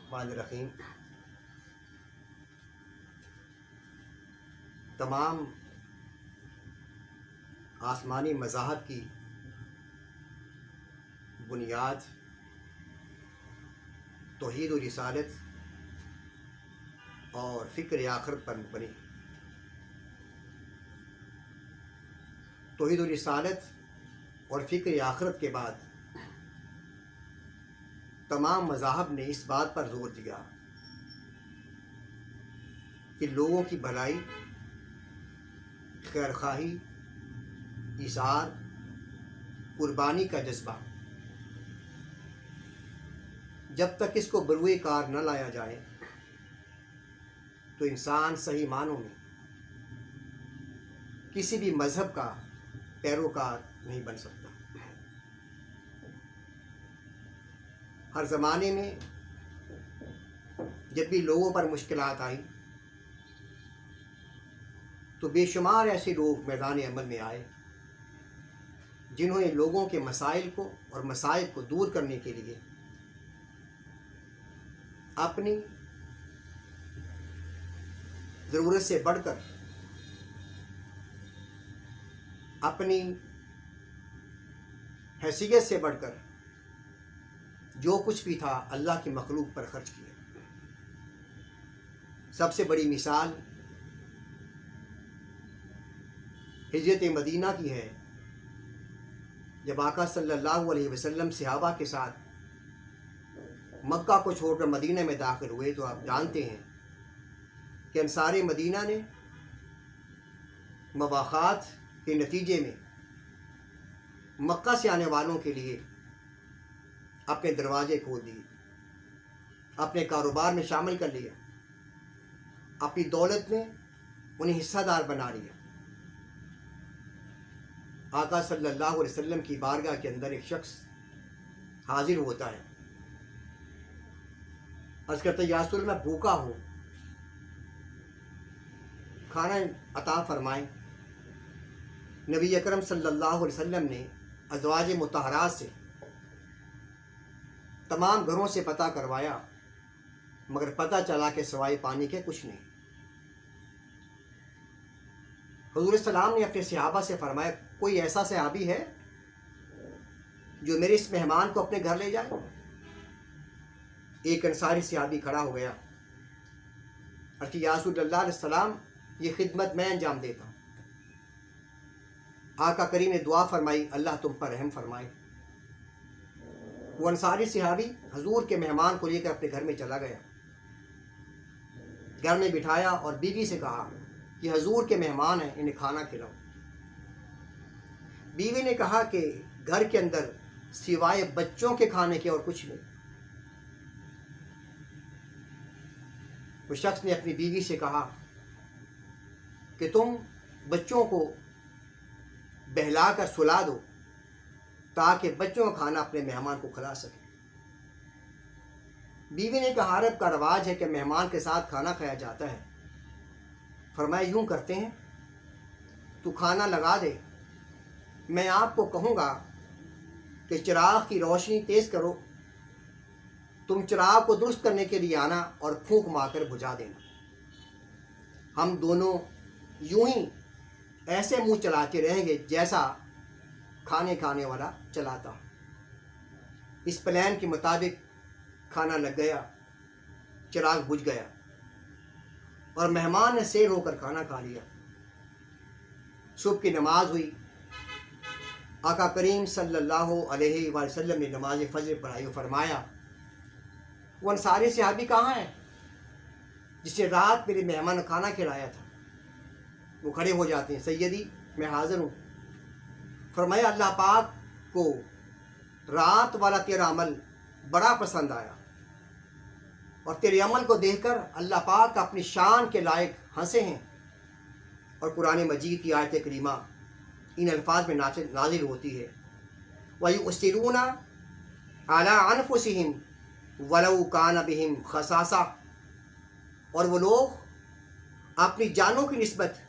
الرحمن الرحیم۔ تمام آسمانی مذاہب کی بنیاد توحید و رسالت اور فکر آخرت پر بنی۔ توحید و رسالت اور فکر آخرت کے بعد تمام مذاہب نے اس بات پر زور دیا کہ لوگوں کی بھلائی، خیر خواہی، ایثار، قربانی کا جذبہ جب تک اس کو بروئے کار نہ لایا جائے تو انسان صحیح معنوں میں کسی بھی مذہب کا پیروکار نہیں بن سکتا۔ ہر زمانے میں جب بھی لوگوں پر مشکلات آئیں تو بے شمار ایسے لوگ میدان عمل میں آئے جنہوں نے لوگوں کے مسائل کو اور مصائب کو دور کرنے کے لیے اپنی ضرورت سے بڑھ کر، اپنی حیثیت سے بڑھ کر جو کچھ بھی تھا اللہ کی مخلوق پر خرچ کیا۔ سب سے بڑی مثال ہجرت مدینہ کی ہے، جب آقا صلی اللہ علیہ وسلم صحابہ کے ساتھ مکہ کو چھوڑ کر مدینہ میں داخل ہوئے تو آپ جانتے ہیں کہ انصار مدینہ نے مواخات کے نتیجے میں مکہ سے آنے والوں کے لیے اپنے دروازے کھول دیے، اپنے کاروبار میں شامل کر لیا، اپنی دولت میں انہیں حصہ دار بنا لیا۔ آقا صلی اللہ علیہ وسلم کی بارگاہ کے اندر ایک شخص حاضر ہوتا ہے، عرض کرتا ہے یا رسول اللہ میں بھوکا ہوں، کھانا عطا فرمائیں۔ نبی اکرم صلی اللہ علیہ وسلم نے ازواج مطہرات سے تمام گھروں سے پتہ کروایا، مگر پتہ چلا کہ سوائے پانی کے کچھ نہیں۔ حضور السلام نے اپنے صحابہ سے فرمایا کوئی ایسا صحابی ہے جو میرے اس مہمان کو اپنے گھر لے جائے؟ ایک انصاری صحابی کھڑا ہو گیا، کہ یا رسول اللہ علیہ السلام یہ خدمت میں انجام دیتا ہوں۔ آقا کریم نے دعا فرمائی اللہ تم پر رحم فرمائے۔ وہ انصاری صحابی حضور کے مہمان کو لے کر اپنے گھر میں چلا گیا، گھر میں بٹھایا اور بیوی سے کہا کہ حضور کے مہمان ہیں، انہیں کھانا کھلاؤ۔ بیوی نے کہا کہ گھر کے اندر سوائے بچوں کے کھانے کے اور کچھ نہیں۔ وہ شخص نے اپنی بیوی سے کہا کہ تم بچوں کو بہلا کر سلا دو تاکہ بچوں کا کھانا اپنے مہمان کو کھلا سکے۔ بیوی نے کہا عرب کا رواج ہے کہ مہمان کے ساتھ کھانا کھایا جاتا ہے۔ فرمایا یوں کرتے ہیں تو کھانا لگا دے، میں آپ کو کہوں گا کہ چراغ کی روشنی تیز کرو، تم چراغ کو درست کرنے کے لیے آنا اور پھونک مار کر بجھا دینا۔ ہم دونوں یوں ہی ایسے منہ چلاتے رہیں گے جیسا کھانے کھانے والا چلاتا۔ اس پلان کے مطابق کھانا لگ گیا، چراغ بجھ گیا اور مہمان نے سیر ہو کر کھانا کھا لیا۔ صبح کی نماز ہوئی، آقا کریم صلی اللہ علیہ وآلہ وسلم نے نماز فجر پڑھائی اور فرمایا وہ انصاری صحابی کہاں ہے جس نے رات میرے مہمان کو کھانا کھلایا تھا؟ وہ کھڑے ہو جاتے ہیں، سیدی میں حاضر ہوں۔ فرمایا اللہ پاک کو رات والا تیرا عمل بڑا پسند آیا اور تیرے عمل کو دیکھ کر اللہ پاک اپنی شان کے لائق ہنسے ہیں۔ اور قرآن مجید کی آیت کریمہ ان الفاظ میں نازل ہوتی ہے وَيُؤْثِرُونَ عَلَىٰ أَنفُسِهِمْ وَلَوْ كَانَ بِهِمْ خَصَاصَةٌ، اور وہ لوگ اپنی جانوں کی نسبت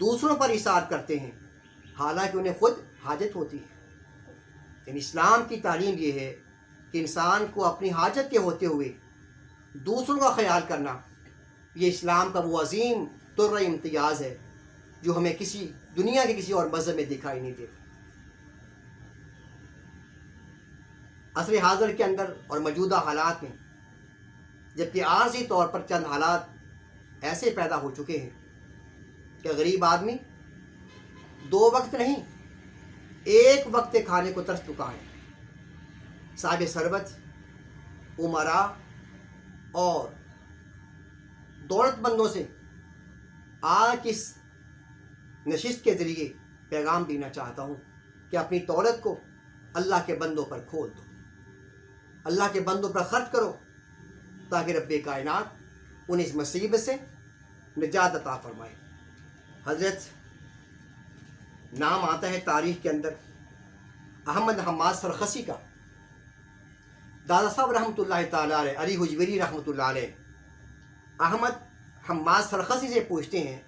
دوسروں پر اثار کرتے ہیں حالانکہ انہیں خود حاجت ہوتی ہے۔ یعنی اسلام کی تعلیم یہ ہے کہ انسان کو اپنی حاجت کے ہوتے ہوئے دوسروں کا خیال کرنا، یہ اسلام کا وہ عظیم طرح امتیاز ہے جو ہمیں کسی دنیا کے کسی اور مذہب میں دکھائی نہیں دیتا۔ عصر حاضر کے اندر اور موجودہ حالات میں جبکہ عارضی طور پر چند حالات ایسے پیدا ہو چکے ہیں کہ غریب آدمی 2 وقت نہیں 1 وقت کھانے کو ترس چکا ہے۔ صاحب ثروت، امراء اور دولت مندوں سے آج اس نشست کے ذریعے پیغام دینا چاہتا ہوں کہ اپنی دولت کو اللہ کے بندوں پر کھول دو، اللہ کے بندوں پر خرچ کرو تاکہ رب کائنات انہیں اس مصیبت سے نجات عطا فرمائے۔ حضرت نام آتا ہے تاریخ کے اندر احمد حماد سرخسی کا۔ دادا صاحب رحمۃ اللہ تعالیٰ علیہ، علی حجویری رحمۃ اللہ علیہ، احمد حماد سرخسی سے پوچھتے ہیں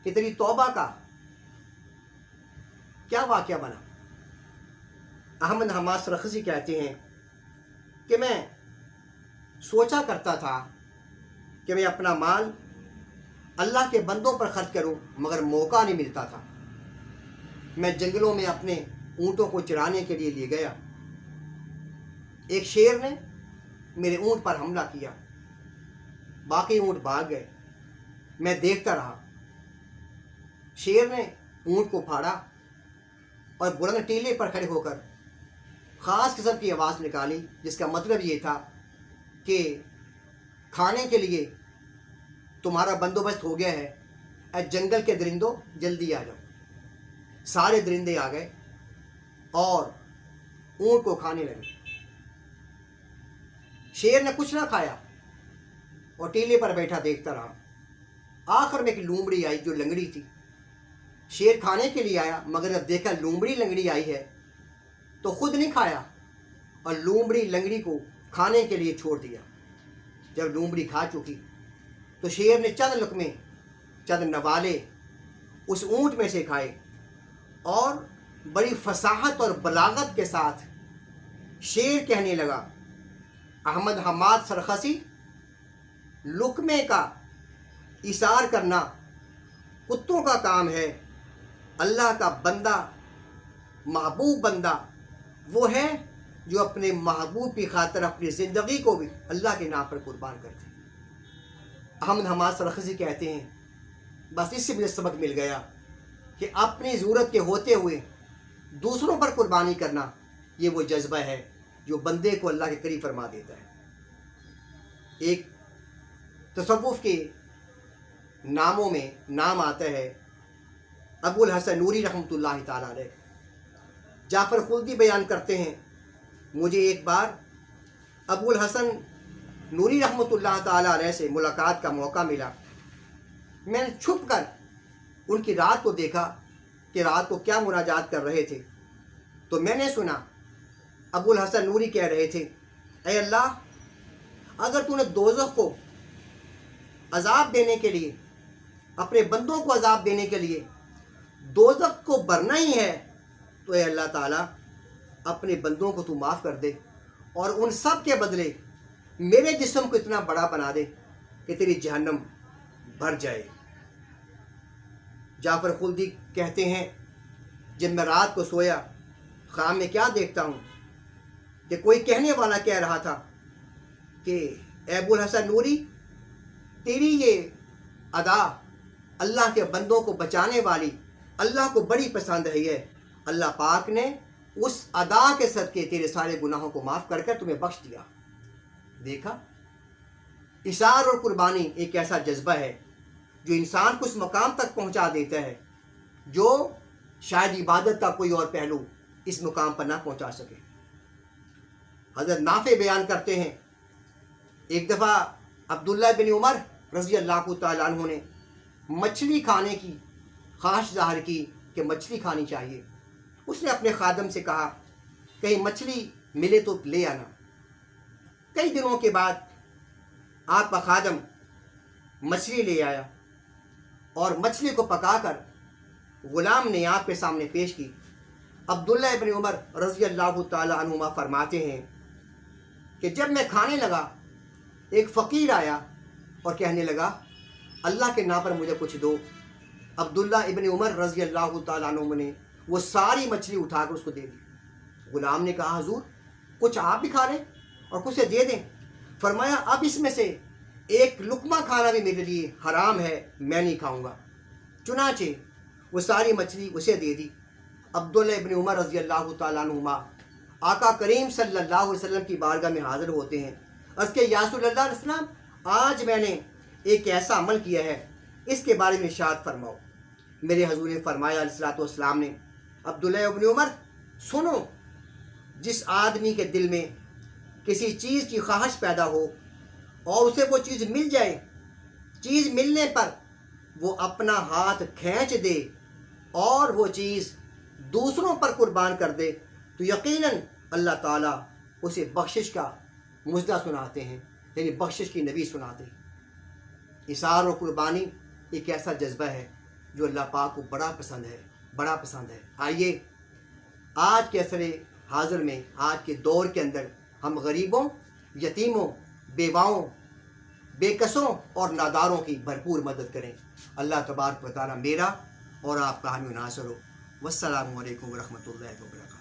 کہ تیری توبہ کا کیا واقعہ بنا؟ احمد حماد سرخسی کہتے ہیں کہ میں سوچا کرتا تھا کہ میں اپنا مال اللہ کے بندوں پر خرچ کروں مگر موقع نہیں ملتا تھا۔ میں جنگلوں میں اپنے اونٹوں کو چرانے کے لیے گیا، ایک شیر نے میرے اونٹ پر حملہ کیا، باقی اونٹ بھاگ گئے، میں دیکھتا رہا۔ شیر نے اونٹ کو پھاڑا اور بلند ٹیلے پر کھڑے ہو کر خاص قسم کی آواز نکالی جس کا مطلب یہ تھا کہ کھانے کے لیے تمہارا بندوبست ہو گیا ہے، اے جنگل کے درندوں جلدی آ جاؤ۔ سارے درندے آ گئے اور اونٹ کو کھانے لگے۔ شیر نے کچھ نہ کھایا اور ٹیلے پر بیٹھا دیکھتا رہا۔ آخر میں ایک لومڑی آئی جو لنگڑی تھی۔ شیر کھانے کے لیے آیا مگر جب دیکھا لومڑی لنگڑی آئی ہے تو خود نہیں کھایا اور لومڑی لنگڑی کو کھانے کے لیے چھوڑ دیا۔ جب لومڑی کھا چکی تو شیر نے چند لقمے، چند نوالے اس اونٹ میں سے کھائے اور بڑی فصاحت اور بلاغت کے ساتھ شیر کہنے لگا، احمد حماد سرخسی، لقمے کا ایثار کرنا کتوں کا کام ہے، اللہ کا بندہ، محبوب بندہ وہ ہے جو اپنے محبوب کی خاطر اپنی زندگی کو بھی اللہ کے نام پر قربان کرتے ہیں۔ احمد حماد سرخسی کہتے ہیں بس اس سے مجھے سبق مل گیا کہ اپنی ضرورت کے ہوتے ہوئے دوسروں پر قربانی کرنا یہ وہ جذبہ ہے جو بندے کو اللہ کے قریب فرما دیتا ہے۔ ایک تصوف کے ناموں میں نام آتا ہے ابو الحسن نوری رحمۃ اللہ تعالیٰ علیہ۔ جعفر خلدی بیان کرتے ہیں مجھے ایک بار ابو الحسن نوری رحمۃ اللہ تعالیٰ علیہ سے ملاقات کا موقع ملا۔ میں نے چھپ کر ان کی رات کو دیکھا کہ رات کو کیا مناجات کر رہے تھے، تو میں نے سنا ابو الحسن نوری کہہ رہے تھے، اے اللہ، اگر تو نے دوزخ کو عذاب دینے کے لیے، اپنے بندوں کو عذاب دینے کے لیے دوزخ کو بھرنا ہی ہے تو اے اللہ تعالیٰ اپنے بندوں کو تو معاف کر دے اور ان سب کے بدلے میرے جسم کو اتنا بڑا بنا دے کہ تیری جہنم بھر جائے۔ جعفر خلدی کہتے ہیں جب میں رات کو سویا خواب میں کیا دیکھتا ہوں کہ کوئی کہنے والا کہہ رہا تھا کہ اے ابو الحسن نوری، تیری یہ ادا اللہ کے بندوں کو بچانے والی اللہ کو بڑی پسند ہے، اللہ پاک نے اس ادا کے صدقے تیرے سارے گناہوں کو معاف کر تمہیں بخش دیا۔ دیکھا، اثار اور قربانی ایک ایسا جذبہ ہے جو انسان کو اس مقام تک پہنچا دیتا ہے جو شاید عبادت کا کوئی اور پہلو اس مقام پر نہ پہنچا سکے۔ حضرت نافع بیان کرتے ہیں ایک دفعہ عبداللہ بن عمر رضی اللہ تعالیٰ عنہ نے مچھلی کھانے کی خواہش ظاہر کی کہ مچھلی کھانی چاہیے۔ اس نے اپنے خادم سے کہا کہیں مچھلی ملے تو لے آنا۔ کئی دنوں کے بعد آپ کا خادم مچھلی لے آیا اور مچھلی کو پکا کر غلام نے آپ کے سامنے پیش کی۔ عبداللہ بن عمر رضی اللہ تعالیٰ عنہما فرماتے ہیں کہ جب میں کھانے لگا ایک فقیر آیا اور کہنے لگا اللہ کے نام پر مجھے کچھ دو. عبداللہ ابن عمر رضی اللہ تعالیٰ عنہ نے وہ ساری مچھلی اٹھا کر اس کو دے دی. غلام نے کہا حضور کچھ آپ بھی کھا لیں اور کچھ دے دیں. فرمایا اب اس میں سے ایک لقمہ کھانا بھی میرے لیے حرام ہے، میں نہیں کھاؤں گا. چنانچہ وہ ساری مچھلی اسے دے دی. عبداللہ ابن عمر رضی اللہ تعالیٰ عنہما آقا کریم صلی اللہ علیہ وسلم کی بارگاہ میں حاضر ہوتے ہیں. عرض کہ یا رسول اللہ علیہ وسلم آج میں نے ایک ایسا عمل کیا ہے، اس کے بارے میں ارشاد فرماؤ. میرے حضور نے فرمایا علیہ الصلوۃ والسلام نے عبداللہ ابن عمر سنو، جس آدمی کے دل میں کسی چیز کی خواہش پیدا ہو اور اسے وہ چیز مل جائے، چیز ملنے پر وہ اپنا ہاتھ کھینچ دے اور وہ چیز دوسروں پر قربان کر دے تو یقیناً اللہ تعالیٰ اسے بخشش کا مژدہ سناتے ہیں، یعنی بخشش کی نبی سناتے ہیں. اثار و قربانی ایک ایسا جذبہ ہے جو اللہ پاک کو بڑا پسند ہے، بڑا پسند ہے. آئیے آج کے عصر حاضر میں، آج کے دور کے اندر ہم غریبوں، یتیموں، بیواؤں، بے کسوں اور ناداروں کی بھرپور مدد کریں. اللہ تبارک و تعالیٰ میرا اور آپ کا حامی و ناصر ہو. والسلام علیکم ورحمۃ اللہ وبرکاتہ.